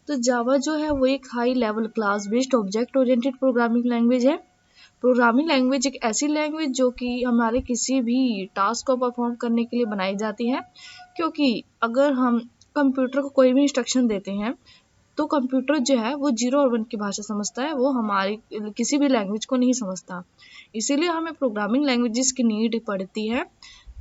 तो जावा जो है वो एक high level class based object oriented programming language है। प्रोग्रामिंग लैंग्वेज एक ऐसी लैंग्वेज जो कि हमारे किसी भी टास्क को परफॉर्म करने के लिए बनाई जाती है, क्योंकि अगर हम कंप्यूटर को कोई भी इंस्ट्रक्शन देते हैं तो कंप्यूटर जो है वो 0 और 1 की भाषा समझता है, वो हमारी किसी भी लैंग्वेज को नहीं समझता। इसीलिए हमें प्रोग्रामिंग लैंग्वेजेस की नीड पड़ती है,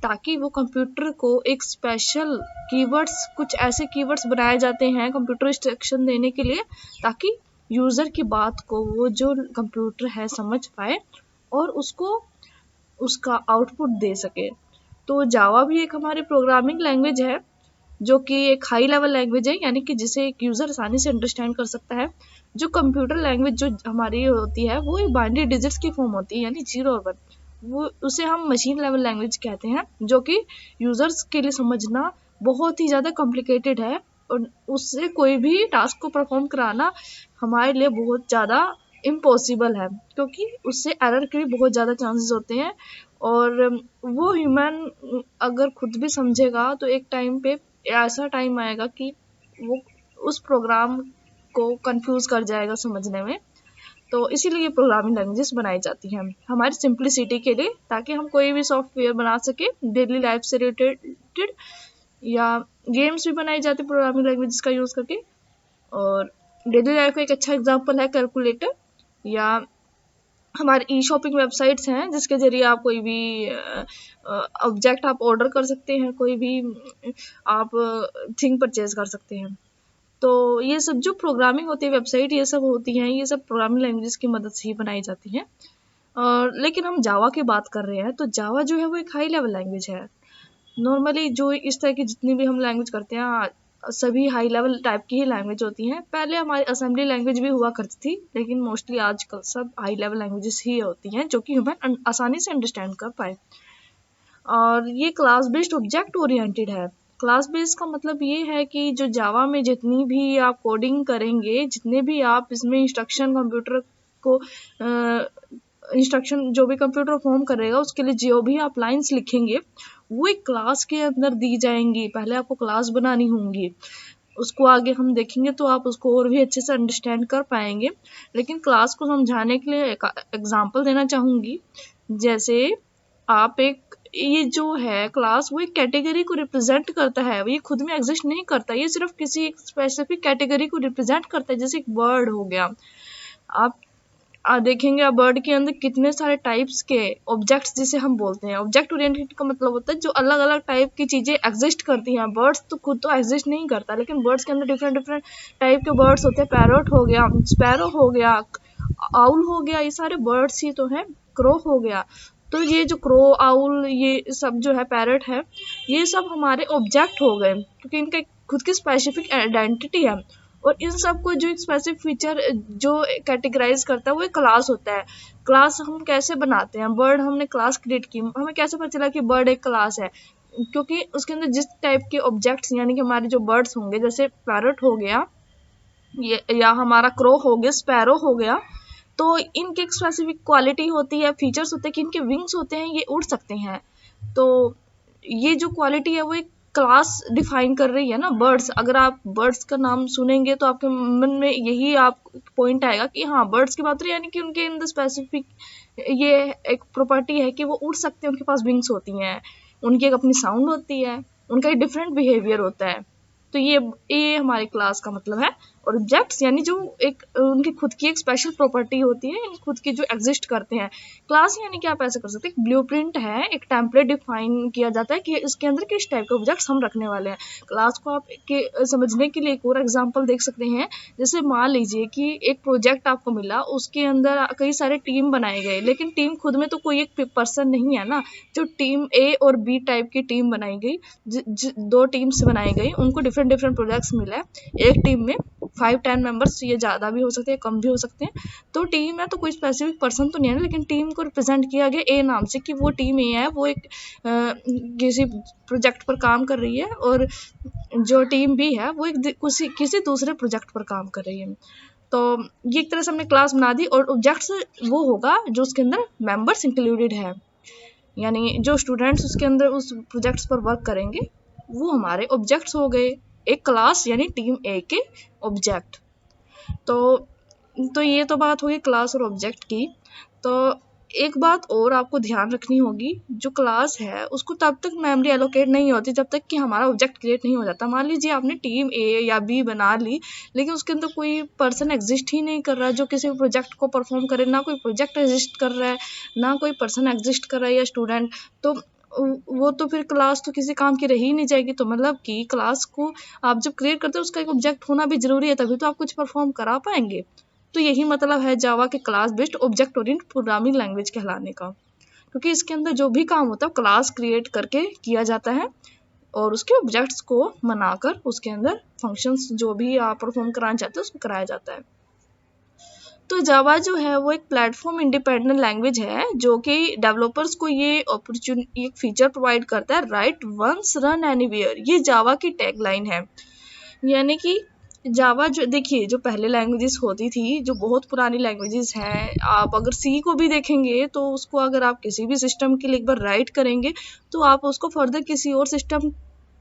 ताकि वो कंप्यूटर को एक स्पेशल कीवर्ड्स, कुछ ऐसे कीवर्ड्स बनाए जाते हैं कंप्यूटर इंस्ट्रक्शन देने के लिए, ताकि यूज़र की बात को वो जो कंप्यूटर है समझ पाए और उसको उसका आउटपुट दे सके। तो जावा भी एक हमारी प्रोग्रामिंग लैंग्वेज है, जो कि एक हाई लेवल लैंग्वेज है, यानी कि जिसे एक यूज़र आसानी से अंडरस्टैंड कर सकता है। जो कंप्यूटर लैंग्वेज जो हमारी होती है वो बाइनरी डिजिट्स की फॉर्म होती है, यानी 0 और 1, वो उसे हम मशीन लेवल लैंग्वेज कहते हैं, जो कि यूज़र्स के लिए समझना बहुत ही ज़्यादा कॉम्प्लिकेटेड है और उससे कोई भी टास्क को परफॉर्म कराना हमारे लिए बहुत ज़्यादा इम्पॉसिबल है, क्योंकि उससे एरर के भी बहुत ज़्यादा चांसेस होते हैं। और वो ह्यूमन अगर खुद भी समझेगा तो एक टाइम पे ऐसा टाइम आएगा कि वो उस प्रोग्राम को कंफ्यूज कर जाएगा समझने में। तो इसीलिए ये प्रोग्रामिंग लैंग्वेजेस बनाई जाती हैं हमारी सिंप्लिसिटी के लिए, ताकि हम कोई भी सॉफ्टवेयर बना सके डेली लाइफ से रिलेटेड, या गेम्स भी बनाई जाती प्रोग्रामिंग लैंग्वेजेस का यूज़ करके। और डेली लाइफ का एक अच्छा एग्जांपल है कैलकुलेटर, या हमारे ई शॉपिंग वेबसाइट्स हैं जिसके ज़रिए आप कोई भी ऑब्जेक्ट आप ऑर्डर कर सकते हैं, कोई भी आप थिंग परचेज कर सकते हैं। तो ये सब जो प्रोग्रामिंग होती है वेबसाइट, ये सब होती हैं, ये सब प्रोग्रामिंग लैंग्वेजेस की मदद से ही बनाई जाती हैं। और लेकिन हम जावा की बात कर रहे हैं, तो जावा जो है वो एक हाई लेवल लैंग्वेज है। नॉर्मली जो इस तरह की जितनी भी हम लैंग्वेज करते हैं सभी हाई लेवल टाइप की ही लैंग्वेज होती हैं। पहले हमारी असेंबली लैंग्वेज भी हुआ करती थी, लेकिन मोस्टली आजकल सब हाई लेवल लैंग्वेजेस ही होती हैं जो कि ह्यूमन आसानी से अंडरस्टैंड कर पाए। और ये क्लास बेस्ड ऑब्जेक्ट ओरिएंटेड है। क्लास बेस्ड का मतलब ये है कि जो जावा में जितनी भी आप कोडिंग करेंगे, जितने भी आप इसमें इंस्ट्रक्शन कंप्यूटर को इंस्ट्रक्शन जो भी कंप्यूटर फॉर्म करेगा उसके लिए जो भी आप लाइंस लिखेंगे वो एक क्लास के अंदर दी जाएंगी। पहले आपको क्लास बनानी होंगी, उसको आगे हम देखेंगे तो आप उसको और भी अच्छे से अंडरस्टैंड कर पाएंगे। लेकिन क्लास को समझाने के लिए एक एग्जांपल देना चाहूँगी। जैसे आप एक, ये जो है क्लास वो एक कैटेगरी को रिप्रेजेंट करता है, ये खुद में एग्जिस्ट नहीं करता, ये सिर्फ किसी एक स्पेसिफिक कैटेगरी को रिप्रेजेंट करता है। जैसे एक बर्ड हो गया, आप देखेंगे आप बर्ड के अंदर कितने सारे टाइप्स के ऑब्जेक्ट्स जिसे हम बोलते हैं। ऑब्जेक्ट ओरिएंटेड का मतलब होता है जो अलग अलग टाइप की चीज़ें एग्जिस्ट करती हैं। बर्ड्स तो खुद तो एग्जिस्ट नहीं करता, लेकिन बर्ड्स के अंदर डिफरेंट डिफरेंट टाइप के बर्ड्स होते हैं। पैरोट हो गया, स्पैरो हो गया, आउल हो गया, ये सारे बर्ड्स ही तो हैं। क्रो हो गया, तो ये जो क्रो, आउल, ये सब जो है, पैरट है, ये सब हमारे ऑब्जेक्ट हो गए, क्योंकि इनका खुद की स्पेसिफिक आइडेंटिटी है। और इन सब को जो एक स्पेसिफिक फीचर जो कैटेगराइज करता है वो एक क्लास होता है। क्लास हम कैसे बनाते हैं, बर्ड हमने क्लास क्रिएट की, हमें कैसे पता चला कि बर्ड एक क्लास है? क्योंकि उसके अंदर जिस टाइप के ऑब्जेक्ट्स, यानी कि हमारे जो बर्ड्स होंगे, जैसे पैरट हो गया, ये या हमारा क्रो हो गया, स्पैरो हो गया, तो इनकी एक स्पेसिफिक क्वालिटी होती है, फीचर्स होते हैं कि इनके विंग्स होते हैं, ये उड़ सकते हैं। तो ये जो क्वालिटी है वो एक क्लास डिफाइन कर रही है ना। बर्ड्स, अगर आप बर्ड्स का नाम सुनेंगे तो आपके मन में यही आप पॉइंट आएगा कि हाँ बर्ड्स की बात हो रही है, यानी कि उनके इन द स्पेसिफिक ये एक प्रॉपर्टी है कि वो उड़ सकते हैं, उनके पास विंग्स होती हैं, उनकी एक अपनी साउंड होती है, उनका एक डिफरेंट बिहेवियर होता है। तो ये हमारे क्लास का मतलब है। और ऑब्जेक्ट्स यानी जो एक उनकी खुद की एक स्पेशल प्रॉपर्टी होती है, खुद की जो एग्जिस्ट करते हैं। क्लास यानी कि आप ऐसे कर सकते हैं, एक ब्लूप्रिंट है, एक टेम्पलेट डिफाइन किया जाता है कि इसके अंदर किस टाइप के ऑब्जेक्ट्स हम रखने वाले हैं। क्लास को आप के समझने के लिए एक और एग्जांपल देख सकते हैं। जैसे मान लीजिए कि एक प्रोजेक्ट आपको मिला, उसके अंदर कई सारे टीम बनाए गए, लेकिन टीम खुद में तो कोई एक पर्सन नहीं है ना। जो टीम ए और बी टाइप की टीम बनाई गई, दो टीम्स बनाई गई, उनको डिफरेंट डिफरेंट प्रोजेक्ट्स मिला है। एक टीम में 5-10 मेंबर्स, ये ज़्यादा भी हो सकते हैं, कम भी हो सकते हैं। तो टीम है तो कोई स्पेसिफिक पर्सन तो नहीं है ना, लेकिन टीम को रिप्रेजेंट किया गया ए नाम से, कि वो टीम ए है, वो एक किसी प्रोजेक्ट पर काम कर रही है, और जो टीम बी है वो एक किसी दूसरे प्रोजेक्ट पर काम कर रही है। तो ये एक तरह से हमने क्लास बना दी। और ऑब्जेक्ट्स वो होगा जो उसके अंदर मेंबर्स इंक्लूडेड है, यानी जो स्टूडेंट्स उसके अंदर उस प्रोजेक्ट्स पर वर्क करेंगे वो हमारे ऑब्जेक्ट्स हो गए। एक क्लास यानी टीम ए के ऑब्जेक्ट। तो ये तो बात होगी क्लास और ऑब्जेक्ट की। तो एक बात और आपको ध्यान रखनी होगी, जो क्लास है उसको तब तक मेमोरी एलोकेट नहीं होती जब तक कि हमारा ऑब्जेक्ट क्रिएट नहीं हो जाता। मान लीजिए आपने टीम ए या बी बना ली, लेकिन उसके अंदर कोई पर्सन एग्जिस्ट ही नहीं कर रहा जो किसी प्रोजेक्ट को परफॉर्म करे, ना कोई प्रोजेक्ट एग्जिस्ट कर रहा है, ना कोई पर्सन एग्जिस्ट कर रहा है या स्टूडेंट, तो वो तो फिर क्लास तो किसी काम की रह ही नहीं जाएगी। तो मतलब कि क्लास को आप जब क्रिएट करते हो उसका एक ऑब्जेक्ट होना भी जरूरी है, तभी तो आप कुछ परफॉर्म करा पाएंगे। तो यही मतलब है जावा के class based object oriented programming language कहलाने का, क्योंकि इसके अंदर जो भी काम होता है क्लास क्रिएट करके किया जाता है और उसके ऑब्जेक्ट्स को बनाकर उसके अंदर फंक्शंस जो भी आप परफॉर्म कराना चाहते हैं उसको कराया जाता है। तो जावा जो है वो एक प्लेटफॉर्म इंडिपेंडेंट लैंग्वेज है जो कि डेवलपर्स को ये अपॉर्चुनिटी, एक फीचर प्रोवाइड करता है, राइट वंस रन एनीवेयर। ये जावा की टैगलाइन है। यानी कि जावा जो देखिए, जो पहले लैंग्वेजेस होती थी, जो बहुत पुरानी लैंग्वेजेस हैं, आप अगर सी को भी देखेंगे तो उसको अगर आप किसी भी सिस्टम के लिए एक बार राइट करेंगे तो आप उसको फर्दर किसी और सिस्टम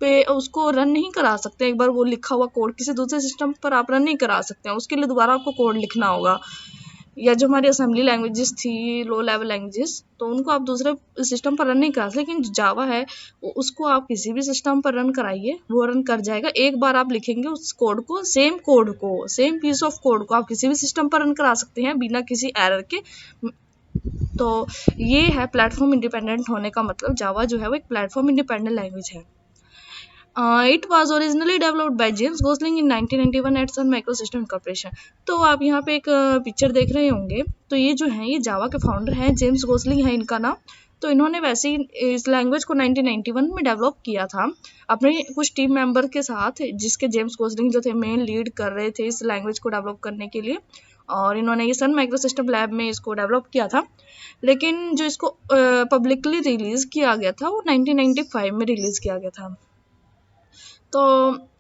पे उसको रन नहीं करा सकते। एक बार वो लिखा हुआ कोड किसी दूसरे सिस्टम पर आप रन नहीं करा सकते हैं, उसके लिए दोबारा आपको कोड लिखना होगा। या जो हमारी असेंबली लैंग्वेजेस थी, लो लेवल लैंग्वेजेस, तो उनको आप दूसरे सिस्टम पर रन नहीं करा सकते। लेकिन जो जावा है उसको आप किसी भी सिस्टम पर रन कराइए, वो रन कर जाएगा। एक बार आप लिखेंगे उस कोड को, सेम पीस ऑफ कोड को आप किसी भी सिस्टम पर रन करा सकते हैं बिना किसी एरर के। तो ये है प्लेटफॉर्म इंडिपेंडेंट होने का मतलब। जावा जो है वो एक प्लेटफॉर्म इंडिपेंडेंट लैंग्वेज है। It was originally developed by James Gosling in 1991 at Sun Microsystems Corporation। तो आप यहाँ पे एक पिक्चर देख रहे होंगे, तो ये जो है ये जावा के फाउंडर हैं, जेम्स गोसलिंग है इनका नाम। तो इन्होंने वैसे ही इस लैंग्वेज को 1991 में डेवलप किया था अपने कुछ टीम मेंबर के साथ, जिसके जेम्स गोसलिंग जो थे मेन लीड कर रहे थे इस लैंग्वेज को डेवलप करने के लिए। और इन्होंने ये सन माइक्रोसिस्टम लैब में इसको डेवलप किया था। लेकिन जो इसको पब्लिकली रिलीज किया गया था वो 1995 में रिलीज किया गया था। तो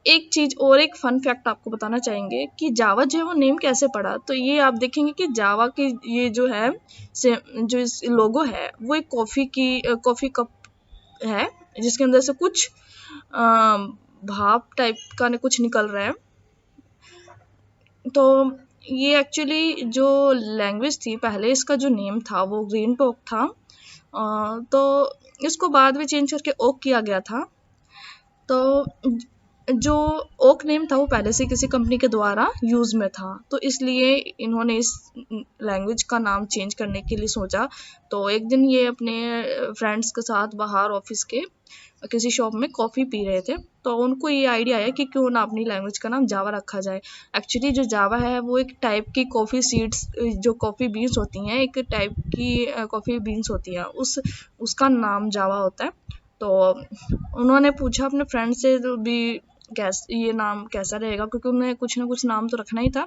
एक चीज़ और, एक फन फैक्ट आपको बताना चाहेंगे कि जावा जो है वो नेम कैसे पड़ा। तो ये आप देखेंगे कि जावा की ये जो है जो इस लोगो है वो एक कॉफ़ी कप है, जिसके अंदर से कुछ भाप टाइप का कुछ निकल रहा है। तो ये एक्चुअली जो लैंग्वेज थी पहले, इसका जो नेम था वो ग्रीन टॉक था। तो इसको बाद में चेंज करके ओक किया गया था। तो जो ओक नेम था वो पहले से किसी कंपनी के द्वारा यूज में था, तो इसलिए इन्होंने इस लैंग्वेज का नाम चेंज करने के लिए सोचा। तो एक दिन ये अपने फ्रेंड्स के साथ बाहर ऑफिस के किसी शॉप में कॉफ़ी पी रहे थे, तो उनको ये आइडिया आया कि क्यों ना अपनी लैंग्वेज का नाम जावा रखा जाए। एक्चुअली जो जावा है वो एक टाइप की कॉफ़ी सीड्स, जो कॉफ़ी बीन्स होती हैं, एक टाइप की कॉफ़ी बीन्स होती हैं, उसका नाम जावा होता है। तो उन्होंने पूछा अपने फ्रेंड से तो भी ये नाम कैसा रहेगा, क्योंकि उन्हें कुछ ना कुछ नाम तो रखना ही था।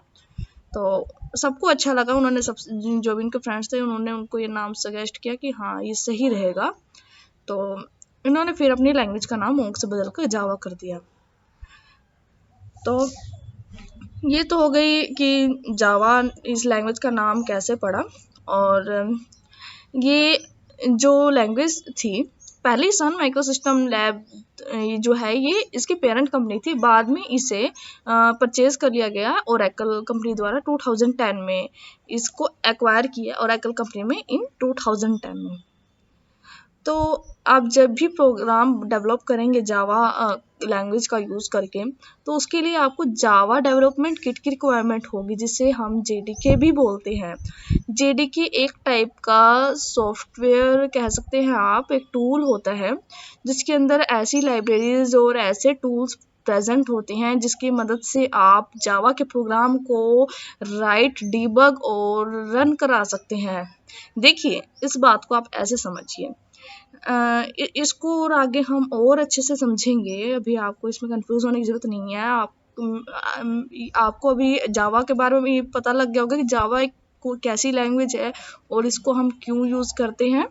तो सबको अच्छा लगा, उन्होंने सब जो भी उनके फ्रेंड्स थे उन्होंने उनको ये नाम सजेस्ट किया कि हाँ ये सही रहेगा। तो इन्होंने फिर अपनी लैंग्वेज का नाम ओक से बदल कर जावा कर दिया। तो ये तो हो गई कि जावा इस लैंग्वेज का नाम कैसे पड़ा। और ये जो लैंग्वेज थी पहले सन माइक्रोसिस्टम लैब जो है ये इसकी पेरेंट कंपनी थी, बाद में इसे परचेज कर लिया गया ओरेकल कंपनी द्वारा 2010 में। इसको एक्वायर किया ओरेकल कंपनी में इन 2010 में। तो आप जब भी प्रोग्राम डेवलप करेंगे जावा लैंग्वेज का यूज़ करके, तो उसके लिए आपको जावा डेवलपमेंट किट की रिक्वायरमेंट होगी, जिसे हम जेडीके भी बोलते हैं। जेडीके एक टाइप का सॉफ्टवेयर कह सकते हैं आप, एक टूल होता है जिसके अंदर ऐसी लाइब्रेरीज और ऐसे टूल्स प्रेजेंट होते हैं जिसकी मदद से आप जावा के प्रोग्राम को राइट, डीबग और रन करा सकते हैं। देखिए इस बात को आप ऐसे समझिए, इसको और आगे हम और अच्छे से समझेंगे, अभी आपको इसमें कंफ्यूज होने की ज़रूरत नहीं है। आपको अभी जावा के बारे में ये पता लग गया होगा कि जावा एक कैसी लैंग्वेज है और इसको हम क्यों यूज़ करते हैं,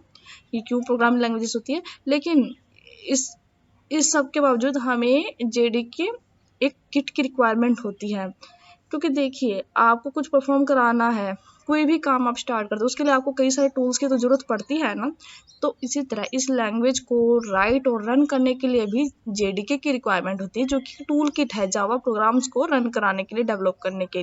ये क्यों प्रोग्रामिंग लैंग्वेजेस होती है। लेकिन इस सब के बावजूद हमें जेडीके एक किट की रिक्वायरमेंट होती है, क्योंकि देखिए आपको कुछ परफॉर्म कराना है कोई भी काम आप स्टार्ट करते हो उसके लिए आपको कई सारे टूल्स की तो ज़रूरत पड़ती है ना। तो इसी तरह इस लैंग्वेज को राइट और रन करने के लिए भी जेडीके की रिक्वायरमेंट होती है, जो कि टूल किट है जावा प्रोग्राम्स को रन कराने के लिए, डेवलप करने के लिए।